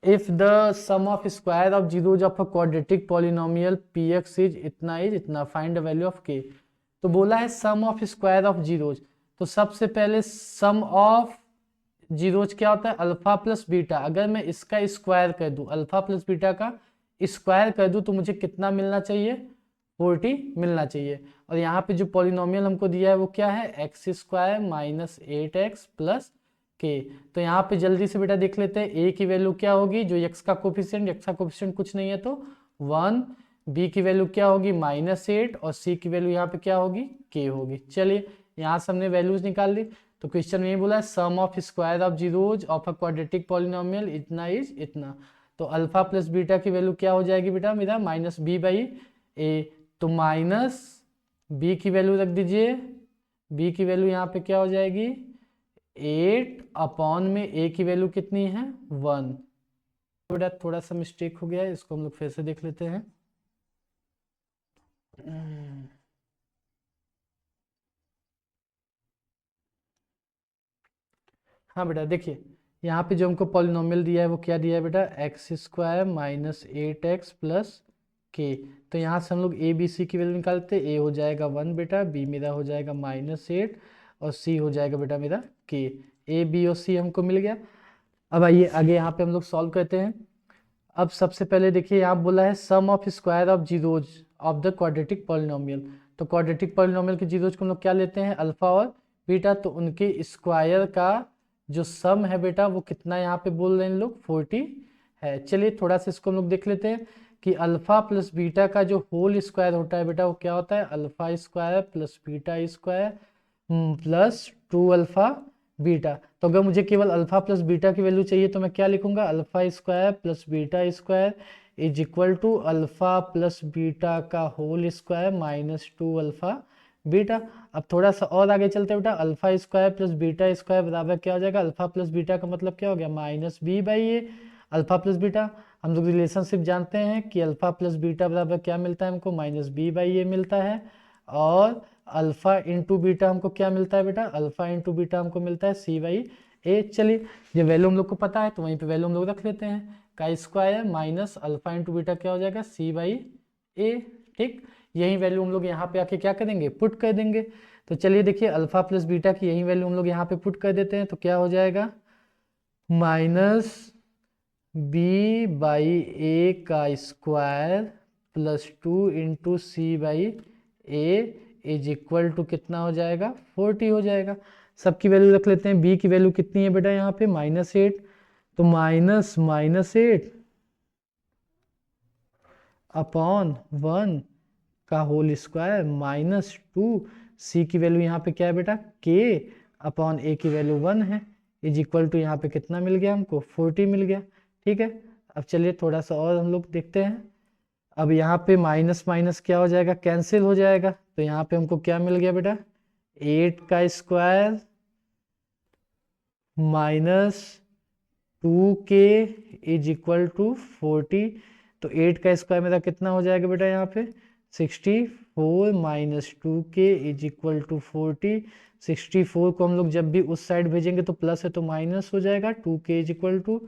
S1: if the sum of square of zeros of a quadratic polynomial px is इतना find the value of k। तो बोला है sum of square of zeros, तो सबसे पहले सम ऑफ जीरोज क्या होता है, अल्फा प्लस बीटा। अगर मैं इसका स्क्वायर कर दूं, अल्फा प्लस बीटा का स्क्वायर कर दूं तो मुझे कितना मिलना चाहिए, 40 मिलना चाहिए। और यहाँ पे जो पॉलिनोमियल हमको दिया है वो क्या है, x² माइनस 8x प्लस के। तो यहाँ पे जल्दी से बेटा देख लेते हैं ए की वैल्यू क्या होगी, जो एक्स का कोफिशिएंट कुछ नहीं है तो 1, बी की वैल्यू क्या होगी -8 और सी की वैल्यू यहाँ पे क्या होगी के होगी। चलिए यहाँ से हमने वैल्यूज निकाल ली। तो क्वेश्चन में ये बोला है sum of square of zeros of a quadratic polynomial इतना इज इतना। तो अल्फा प्लस बीटा की वैल्यू क्या हो जाएगी बेटा मेरा -b/a। तो माइनस बी की वैल्यू रख दीजिए, बी की वैल्यू यहाँ पे क्या हो जाएगी 8 अपॉन में ए की वैल्यू कितनी है 1। बेटा थोड़ा सा मिस्टेक हो गया है, इसको हम लोग फिर से देख लेते हैं। हाँ बेटा देखिए यहाँ पे जो हमको पॉलिनोमियल दिया है वो क्या दिया है बेटा x² माइनस 8x प्लस के। तो यहाँ से हम लोग ए बी सी की वैल्यू निकालते हैं। ए हो जाएगा 1 बेटा, बी मेरा हो जाएगा -8 और सी हो जाएगा बेटा मेरा के। ए बी और सी हमको मिल गया। अब आइए आगे यहाँ पे हम लोग सॉल्व करते हैं। अब सबसे पहले देखिए यहाँ बोला है sum of square of zeros of the quadratic polynomial. तो क्वाड्रेटिक पॉलिनोमियल के जीरोज को हम लोग क्या लेते हैं अल्फा और बीटा। तो उनके स्क्वायर का जो सम है बेटा वो कितना यहाँ पे बोल रहे हैं लोग 40 है। चलिए थोड़ा सा इसको हम लोग देख लेते हैं कि अल्फा प्लस बीटा का जो होल स्क्वायर होता है बेटा वो क्या होता है alpha square plus beta square plus 2 alpha beta. तो अगर मुझे केवल अल्फा प्लस बीटा की वैल्यू चाहिए तो मैं क्या लिखूंगा alpha square plus beta square is equal to alpha plus beta का होल स्क्वायर -2 अल्फा बीटा। अब थोड़ा सा और आगे चलते बेटा alpha square plus beta square बराबर क्या हो जाएगा अल्फा प्लस बीटा का मतलब क्या हो गया -b/a। अल्फा प्लस बीटा हम लोग रिलेशनशिप जानते हैं कि अल्फा प्लस बीटा बराबर क्या मिलता है हमको -b/a मिलता है। और अल्फा इंटू बीटा हमको क्या मिलता है बेटा अल्फा इंटू बीटा हमको मिलता है c/a। चलिए ये वैल्यू हम लोग को पता है तो वहीं पे वैल्यू हम लोग रख लेते हैं का square minus alpha into beta क्या हो जाएगा c/a। ठीक, यही वैल्यू हम लोग यहाँ पे आके क्या करेंगे पुट कर देंगे। तो चलिए देखिए अल्फा प्लस बीटा की यही वैल्यू हम लोग यहाँ पे पुट कर देते हैं। तो क्या हो जाएगा -b/a का square plus 2 into c/a is equal to कितना हो जाएगा 40 हो जाएगा। सबकी वैल्यू रख लेते हैं। b की वैल्यू कितनी है बेटा यहाँ पे -8। तो -8 अपॉन 1 का होल स्क्वायर -2 c की वैल्यू यहाँ पे क्या है बेटा k अपॉन a की वैल्यू 1 है इज इक्वल टू यहाँ पे कितना मिल गया हमको 40 मिल गया। ठीक है, अब चलिए थोड़ा सा और हम लोग देखते हैं। अब यहाँ पे माइनस माइनस क्या हो जाएगा कैंसिल हो जाएगा। तो यहाँ पे हमको क्या मिल गया बेटा 8 का square -2k is equal to 40। तो 8 का स्क्वायर मेरा कितना हो जाएगा बेटा यहाँ पे 64 -2k इज इक्वल टू 40। 64 को हम लोग जब भी उस साइड भेजेंगे तो प्लस है तो माइनस हो जाएगा 2k इज इक्वल टू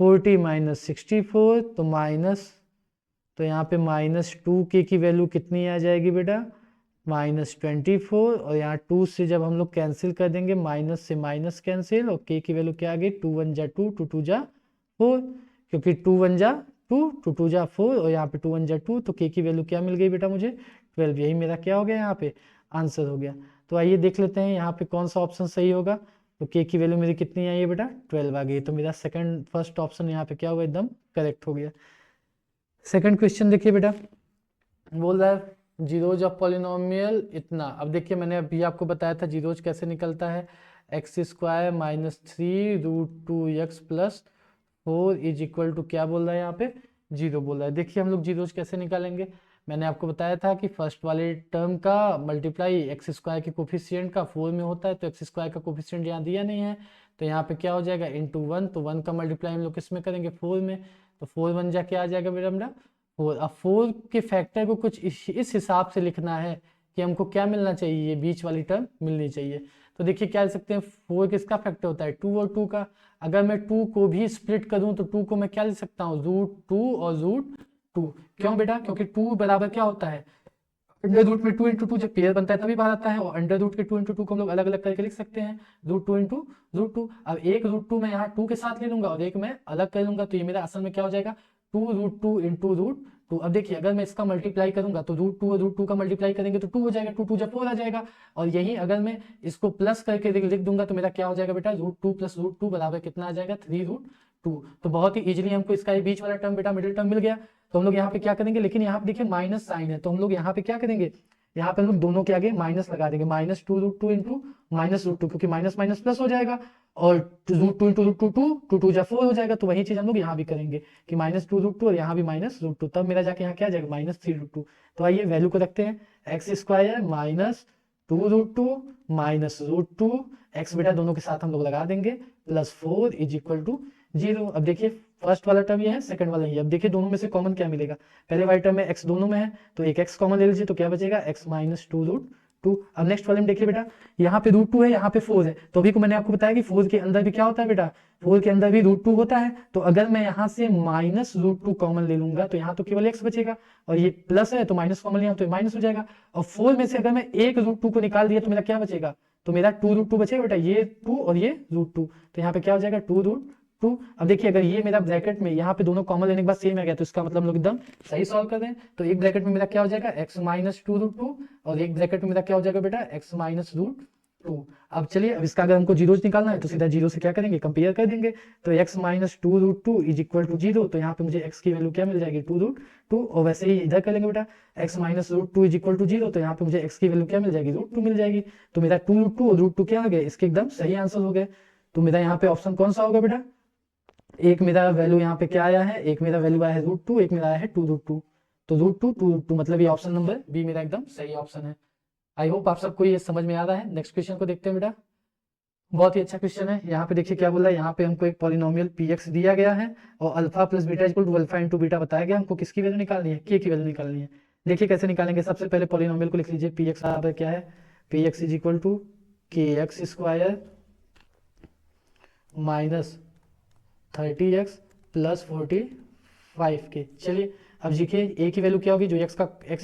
S1: 40 - 64 तो माइनस। तो यहाँ पे -2k की वैल्यू कितनी आ जाएगी बेटा -24 और यहाँ 2 से जब हम लोग कैंसिल कर देंगे माइनस से माइनस कैंसिल और k की वैल्यू क्या आ गई 2 1 जा 2 2 2 जा 4 क्योंकि 2 1 जा 2 2 2 जा 4 और यहाँ पे 2 1 जा 2 तो k की वैल्यू क्या मिल गई बेटा मुझे 12। यही मेरा क्या हो गया यहाँ पे आंसर हो गया। तो आइए देख लेते हैं यहाँ पे कौन सा ऑप्शन सही होगा। तो k की वैल्यू मेरी कितनी आई है बेटा 12 आ गई। तो मेरा फर्स्ट ऑप्शन यहाँ पे क्या होगा एकदम करेक्ट हो गया। सेकंड क्वेश्चन देखिए बेटा बोल रहा है जीरोज ऑफ पॉलिनोमियल इतना। अब देखिए मैंने अभी आपको बताया था जीरोज कैसे निकलता है x² -3√2x plus 4 is equal to क्या बोल रहा है यहाँ पे 0 बोल रहा है। देखिए हम लोग जीरोज कैसे निकालेंगे। मैंने आपको बताया था कि फर्स्ट वाले टर्म का मल्टीप्लाई x² के कोफिशिएंट का 4 में होता है। तो x² का कोफिशिएंट यहाँ दिया नहीं है तो यहाँ पे क्या हो जाएगा इंटू 1। तो 1 का मल्टीप्लाई हम लोग किस में करेंगे 4 में। तो 4 1 जा क्या आ जाएगा मेरा 4। अब 4 के फैक्टर को कुछ इस हिसाब से लिखना है कि हमको क्या मिलना चाहिए ये बीच वाली टर्म मिलनी चाहिए। तो देखिए क्या लिख सकते हैं 4 किसका फैक्टर होता है 2 और 2 का। अगर मैं 2 को भी स्प्लिट करूं तो 2 को मैं क्या लिख सकता हूँ √2 और √2। क्यों बेटा क्योंकि 2 बराबर क्या होता है अंडर रूट में 2 × 2 जब पेयर बनता है तभी बाहर आता है और अंडर रूट के 2 × 2 को हम लोग अलग अलग करके लिख सकते हैं √2 × √2। अब एक √2 मैं यहाँ 2 के साथ ले लूंगा और एक मैं अलग कर लूंगा तो ये मेरा असल में क्या हो जाएगा 2√2 × टू। अब देखिए अगर मैं इसका मल्टीप्लाई करूंगा तो रूट टू का मल्टीप्लाई करेंगे तो 2 हो जाएगा, 2 जब 4 आ जाएगा। और यही अगर मैं इसको प्लस करके लिख दूंगा तो मेरा क्या हो जाएगा बेटा, रूट टू बराबर कितना आ जाएगा, 3√2। तो बहुत ही इजीली हमको इसका ये बीच वाला टर्म बेटा मिडिल टर्म मिल गया। तो हम लोग यहाँ पे क्या करेंगे, लेकिन यहाँ पे देखिए माइनस साइन है, तो हम लोग यहाँ पे क्या करेंगे, यहाँ पे हम लोग दोनों के आगे माइनस लगा देंगे, -2√2 इंटू -√2, क्योंकि माइनस माइनस प्लस हो जाएगा। और √2 इंटू √2 2 जा 4 हो जाएगा। तो वही चीज हम लोग यहाँ भी करेंगे कि -2√2 और यहाँ भी -√2, तब मेरा जाके यहाँ क्या आ जाएगा, -3√2। तो आइए वैल्यू को रखते हैं, x² -2√2 -√2, x बेटा दोनों के साथ हम लोग लगा देंगे, +4 = 0। अब देखिए फर्स्ट वाला टर्म ये है, सेकंड वाला ये। अब देखिए दोनों में से कॉमन क्या मिलेगा, पहले वाले टर्म में x दोनों में है तो एक x कॉमन ले लीजिए, तो क्या बचेगा, x -2√2। अब नेक्स्ट वाले में देखिए बेटा, यहाँ पे √2 है, यहाँ पे 4 है, तो अभी को मैंने आपको बताया कि 4 के अंदर भी क्या होता है बेटा, 4 के अंदर भी √2 होता है। तो अगर मैं यहाँ से -√2 कॉमन ले लूंगा तो यहाँ तो केवल x बचेगा, और ये प्लस है तो माइनस कॉमन लिया तो माइनस हो जाएगा। और 4 में से अगर मैं एक √2 को निकाल दिया तो मेरा क्या बचेगा, तो मेरा 2√2 बचेगा बेटा, ये 2 और ये √2, तो यहाँ पे क्या हो जाएगा 2√2। अब देखिए अगर ये मेरा ब्रैकेट में यहाँ पे दोनों कॉमन लेने के बाद सेम आ गया तो इसका मतलब हम लोग एकदम सही सॉल्व कर रहे हैं। तो एक ब्रैकेट में मेरा क्या हो जाएगा, x -2√2, और एक ब्रैकेट में मेरा क्या हो जाएगा बेटा, x -√2। अब चलिए, अब इसका अगर हमको जीरोज निकालना है तो सीधा जीरो से क्या करेंगे, कंपेयर कर देंगे। तो x -2√2 = 0, तो यहाँ पे मुझे x की वैल्यू क्या मिल जाएगी, 2√2। और वैसे ही इधर कर लेंगे बेटा, x -√2 = 0, तो यहाँ पे मुझे x की वैल्यू क्या मिल जाएगी, √2 मिल जाएगी। तो मेरा 2√2 और √2 क्या हो गए, इसके एकदम सही आंसर हो गए। तो मेरा यहाँ पे ऑप्शन कौन सा होगा बेटा, एक मेरा वैल्यू यहाँ पे क्या आया है, एक मेरा वैल्यू आया है √2, एक मेरा आया है 2√2। तो √2 मतलब ये ऑप्शन नंबर बी मेरा एकदम सही ऑप्शन है। आई होप आप सबको ये समझ में आ रहा है। नेक्स्ट क्वेश्चन को देखते हैं बेटा, बहुत ही अच्छा क्वेश्चन है। यहाँ पे देखिए क्या बोल रहा है, यहाँ पे हमको एक पॉलिनोमियल px दिया गया है और alpha plus beta equal to alpha into beta बताया गया, हमको किसकी वैल्यू निकालनी है, k की वैल्यू निकालनी है। देखिए कैसे निकालेंगे, सबसे पहले पॉलिनोमियल को लिख लीजिए, px बराबर क्या है, px = kx² -30x + 45k। चलिए अब देखिए a की वैल्यू क्या होगी, जो x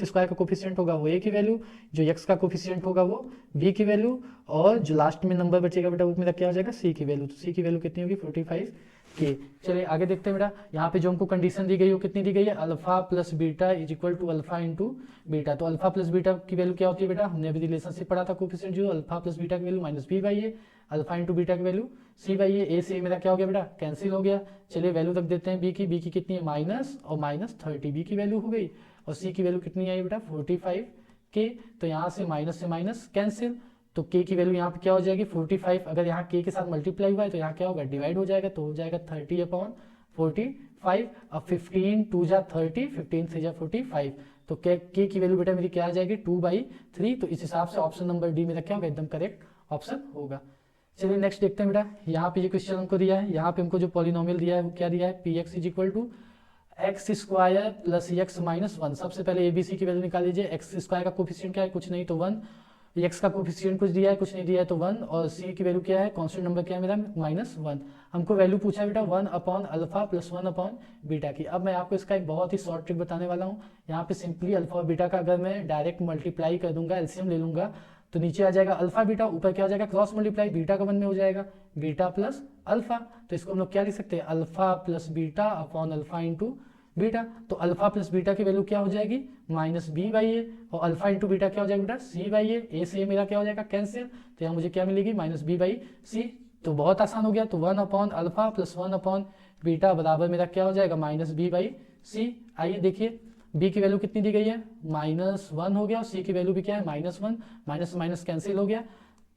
S1: स्क्वायर का कोफिशिएंट होगा वो a की वैल्यू, जो x का कोफिशिएंट होगा वो b की वैल्यू, और जो लास्ट में नंबर बचेगा बेटा वो मेरा क्या हो जाएगा, c की वैल्यू। तो c की वैल्यू कितनी होगी, 45k। चलिए आगे देखते हैं बेटा, यहाँ पे जो हमको कंडीशन दी गई है कितनी दी गई है, alpha plus beta = alpha into beta. तो अल्फा प्लस बीटा की वैल्यू क्या होती है बेटा, हमने अभी रिलेशनशिप पढ़ा था कोफिशिएंट, जो अल्फा प्लस बीटा की value -b/a, alpha into beta की वैल्यू c/a। a से मेरा क्या हो गया बेटा, कैंसिल हो गया। चलिए वैल्यू रख देते हैं b की कितनी है, माइनस और -30, b की वैल्यू हो गई, और c की वैल्यू कितनी आई बेटा, 45k। तो यहाँ से माइनस कैंसिल, तो k की वैल्यू यहाँ पे क्या हो जाएगी, 45। अगर यहाँ k के साथ मल्टीप्लाई हुआ है तो यहाँ क्या होगा, डिवाइड हो जाएगा, तो हो जाएगा 30/45। अब 15 2 जा 30, 15 3 जा 45, तो k की वैल्यू बेटा मेरी क्या आ जाएगी, 2/3। तो इस हिसाब से ऑप्शन नंबर डी मेरा क्या होगा, एकदम करेक्ट ऑप्शन होगा। चलिए नेक्स्ट देखते हैं बेटा, यहाँ पे ये क्वेश्चन हमको दिया है, यहाँ पे हमको जो पॉलिनोमियल दिया है वो क्या दिया है, px = x² + x - 1। सबसे पहले abc की वैल्यू निकाल लीजिए, x² का कोफिशिएंट क्या है, कुछ नहीं तो 1, x का कोफिशिएंट कुछ दिया है, कुछ नहीं दिया है तो 1, और c की वैल्यू क्या है, कांस्टेंट नंबर क्या है मेरा, -1। हमको वैल्यू पूछा है बेटा 1/अल्फा + 1/बीटा की। अब मैं आपको इसका एक बहुत ही शॉर्ट ट्रिक बताने वाला हूँ। यहाँ पे सिंपली अल्फा और बीटा का अगर मैं डायरेक्ट मल्टीप्लाई कर दूंगा, एलसीएम ले लूंगा, तो नीचे आ जाएगा अल्फा बीटा, ऊपर क्या हो जाएगा, क्रॉस मल्टीप्लाई, बीटा का 1 में हो जाएगा बीटा प्लस अल्फा। तो इसको हम लोग क्या लिख सकते हैं, alpha plus beta upon alpha into beta. तो अल्फा प्लस बीटा की वैल्यू क्या हो जाएगी, -b/a, और अल्फा इंटू बीटा क्या हो जाएगा बेटा, c/a। a से मेरा क्या हो जाएगा, कैंसिल, तो यहाँ मुझे क्या मिलेगी, -b/c। तो बहुत आसान हो गया, तो 1/अल्फा + 1/बीटा बराबर मेरा क्या हो जाएगा, -b/c। आइए देखिए b की वैल्यू कितनी दी गई है, -1 हो गया, और c की वैल्यू भी क्या है, -1, माइनस माइनस कैंसिल हो गया।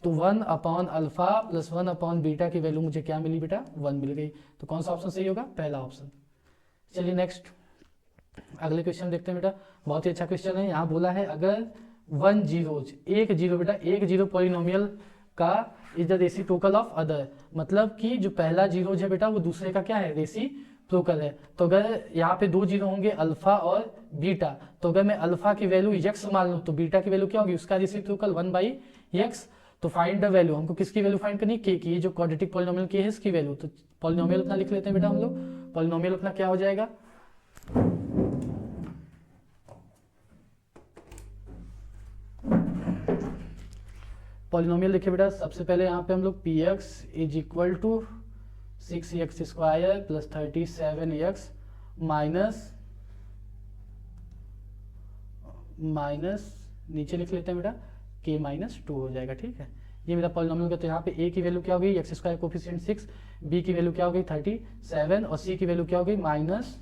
S1: तो 1/अल्फा + 1/बीटा की वैल्यू मुझे क्या मिली बेटा, 1 मिल गई। तो कौन सा ऑप्शन सही होगा, पहला ऑप्शन। चलिए नेक्स्ट अगले क्वेश्चन देखते हैं बेटा, बहुत ही अच्छा क्वेश्चन है। यहाँ बोला है अगर 1 जीरोज, एक जीरो बेटा, एक जीरो पॉलिनोमियल का is the reciprocal of other, मतलब कि जो पहला जीरोज है बेटा वो दूसरे का क्या है, रेसिप्रोकल है। तो अगर यहाँ पे 2 जीरो होंगे अल्फा और बीटा, तो अगर मैं अल्फा की वैल्यू x मान लूँ तो बीटा की वैल्यू क्या होगी, उसका रेसिप्रोकल 1/x। तो फाइंड द वैल्यू, हमको किसकी वैल्यू फाइंड करनी है, k की, जो क्वाड्रेटिक पॉलिनोमियल k है इसकी वैल्यू। तो पॉलिनोमियल अपना लिख लेते हैं बेटा हम लोग, पॉलिनोमियल अपना क्या हो जाएगा, पॉलिनोमियल देखिए बेटा, सबसे पहले यहाँ पे हम लोग px = 6x² + 37x -
S2: माइनस नीचे लिख लेते हैं बेटा k माइनस 2 हो जाएगा। ठीक है, ये मेरा पॉलिनोमियल का, तो यहाँ पे a की वैल्यू क्या हो गई एक्स स्क्वायर कोफिशिएंट 6, b की वैल्यू क्या हो गई 37 और c की वैल्यू क्या हो गई माइनस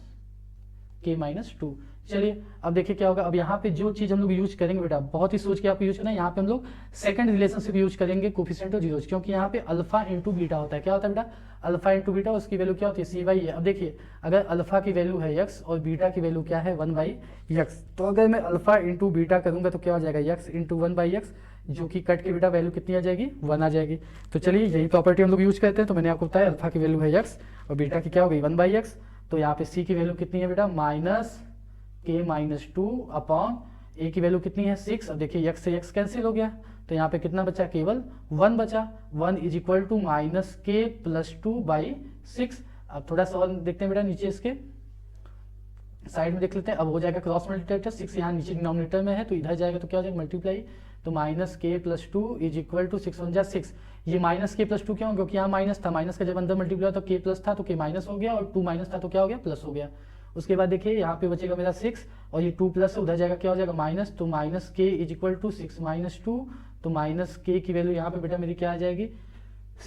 S2: k माइनस 2। चलिए अब देखिए क्या होगा। अब यहाँ पे जो चीज हम लोग यूज करेंगे बेटा, बहुत ही सोच के आप यूज करना है, यहाँ पे हम लोग सेकंड रिलेशनशिप यूज करेंगे कोफिशिएंट और जीरोस, क्योंकि यहाँ पे अल्फा इंटू बीटा होता है। क्या होता है बेटा, अल्फा इंटू बीटा, उसकी वैल्यू क्या होती है सी बाई ए। अब देखिए अगर अल्फा की वैल्यू है x और बीटा की वैल्यू क्या है 1 बाई एक्स, तो अगर मैं अल्फा इंटू बीटा करूंगा तो क्या हो जाएगा x इंटू 1 बाई एक्स, जो कि कट के बेटा वैल्यू कितनी आ जाएगी 1 आ जाएगी। तो चलिए यही प्रॉपर्टी हम लोग यूज करते हैं। तो मैंने आपको बताया अल्फा की वैल्यू है x और बीटा की क्या हो गई 1 बाई एक्स, तो यहाँ पे c की वैल्यू कितनी है बेटा minus k minus 2 upon a की वैल्यू कितनी है 6। अब देखिए x से x कैंसिल हो गया, तो यहाँ पे कितना बचा केवल 1 बचा, 1 is equal to minus k plus 2 by 6। अब थोड़ा सा और देखते हैं बेटा, नीचे इसके साइड में देख लेते हैं। अब हो जाएगा क्रॉस मल्टीप्लाई, 6 यहाँ नीचे डिनोमिनेटर में है तो इधर जाएगा तो क्या हो जाएगा मल्टीप्लाई, तो minus k plus 2 is equal to 6 1 जा 6। ये माइनस k प्लस 2 क्यों, क्योंकि यहाँ माइनस था, माइनस का जब अंदर मल्टीप्लाई तो k प्लस था तो k माइनस हो गया, और 2 माइनस था तो क्या हो गया प्लस हो गया। उसके बाद देखिए यहाँ पे बचेगा मेरा 6 और ये 2 प्लस उधर जाएगा क्या हो जाएगा माइनस, तो minus k is equal to 6 minus 2, तो माइनस k की वैल्यू यहाँ पे बेटा मेरी क्या आ जाएगी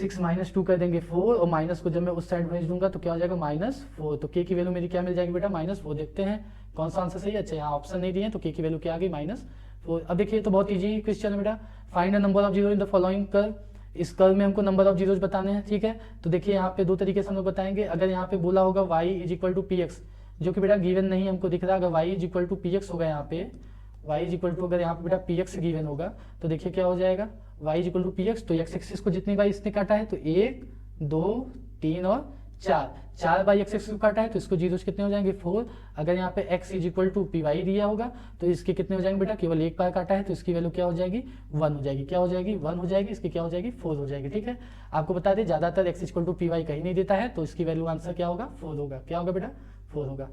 S2: 6 माइनस 2 कर देंगे 4, और माइनस को जब मैं उस साइड भेज दूंगा तो क्या हो जाएगा -4, तो k की वैल्यू मेरी क्या मिल जाएगी बेटा -4। देखते हैं कौन सा आंसर सही है। अच्छा यहाँ ऑप्शन नहीं दिए तो k की वैल्यू क्या आ गई -4। अब देखिए तो बहुत ईजी क्वेश्चन है बेटा, find the number of zero in the following curve. इस कर्व में हमको नंबर ऑफ जीरोज बताने हैं। ठीक है, तो देखिए यहाँ पे दो तरीके से हम लोग बताएंगे। अगर यहाँ पे बोला होगा y is equal to P X, जो कि बेटा गिवन नहीं हमको दिख रहा, अगर y is equal to P X होगा यहाँ पे, y इज इक्वल टू अगर यहाँ पे बेटा पी एक्स गिवन होगा तो देखिए क्या हो जाएगा y is equal to P x, तो एक्स एक्सिस को जितनी बार इसने काटा है तो 1 2 3 और 4 बाई एक्स एक्सिस को काटा है तो इसको जीरोस कितने हो जाएंगे 4। अगर यहाँ पे x is equal to p y दिया होगा तो इसके कितने हो जाएंगे बेटा, केवल एक बार काटा है तो इसकी वैल्यू क्या हो जाएगी 1 हो जाएगी। क्या हो जाएगी 1 हो जाएगी, इसकी क्या हो जाएगी 4 हो जाएगी। ठीक है, आपको बता दें ज्यादातर x equal to p y कहीं नहीं देता है, तो इसकी वैल्यू आंसर क्या होगा 4 होगा। क्या होगा बेटा 4 होगा।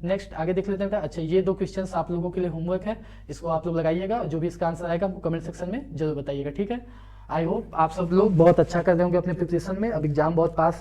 S2: नेक्स्ट आगे देख लेते हैं बेटा। अच्छा ये दो क्वेश्चंस आप लोगों के लिए होमवर्क है, इसको आप लोग लगाइएगा, जो भी इसका आंसर आएगा आपको कमेंट सेक्शन में जरूर बताइएगा। ठीक है, आई होप आप सब लोग बहुत अच्छा कर रहे होंगे अपने प्रिपरेशन में, अब एग्जाम बहुत पास है।